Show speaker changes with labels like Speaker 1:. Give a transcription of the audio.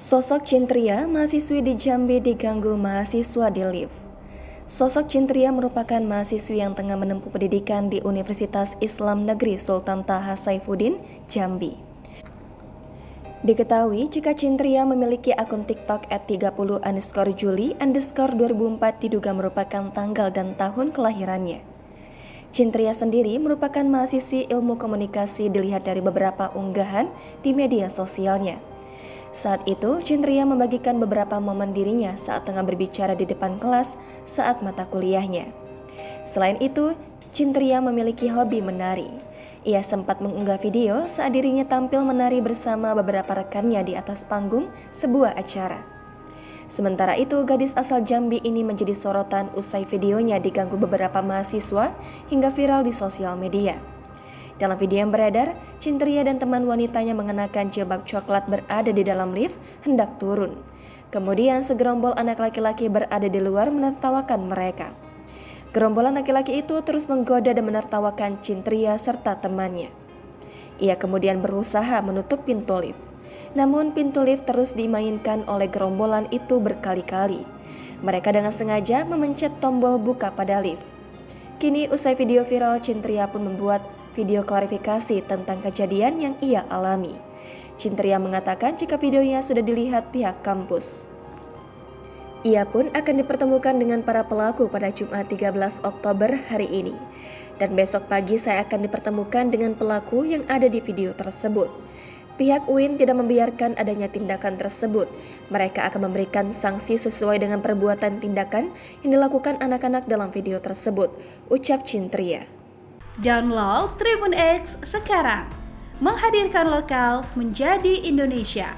Speaker 1: Sosok Cintria, mahasiswi di Jambi diganggu mahasiswa di lift. Sosok Cintria merupakan mahasiswi yang tengah menempuh pendidikan di Universitas Islam Negeri Sultan Taha Saifuddin, Jambi. Diketahui jika Cintria memiliki akun TikTok @30_Juli_2004 diduga merupakan tanggal dan tahun kelahirannya. Cintria sendiri merupakan mahasiswi ilmu komunikasi dilihat dari beberapa unggahan di media sosialnya. Saat itu, Cintria membagikan beberapa momen dirinya saat tengah berbicara di depan kelas saat mata kuliahnya. Selain itu, Cintria memiliki hobi menari. Ia sempat mengunggah video saat dirinya tampil menari bersama beberapa rekannya di atas panggung sebuah acara. Sementara itu, gadis asal Jambi ini menjadi sorotan usai videonya diganggu beberapa mahasiswa hingga viral di sosial media. Dalam video yang beredar, Cintria dan teman wanitanya mengenakan jilbab coklat berada di dalam lift hendak turun. Kemudian segerombol anak laki-laki berada di luar menertawakan mereka. Gerombolan laki-laki itu terus menggoda dan menertawakan Cintria serta temannya. Ia kemudian berusaha menutup pintu lift. Namun pintu lift terus dimainkan oleh gerombolan itu berkali-kali. Mereka dengan sengaja memencet tombol buka pada lift. Kini usai video viral, Cintria pun membuat video klarifikasi tentang kejadian yang ia alami. Cintria mengatakan jika videonya sudah dilihat pihak kampus. Ia pun akan dipertemukan dengan para pelaku pada Jumat 13 Oktober hari ini. Dan besok pagi saya akan dipertemukan dengan pelaku yang ada di video tersebut. Pihak UIN tidak membiarkan adanya tindakan tersebut. Mereka akan memberikan sanksi sesuai dengan perbuatan tindakan yang dilakukan anak-anak dalam video tersebut, ucap Cintria.
Speaker 2: Download Tribun X sekarang, menghadirkan lokal menjadi Indonesia.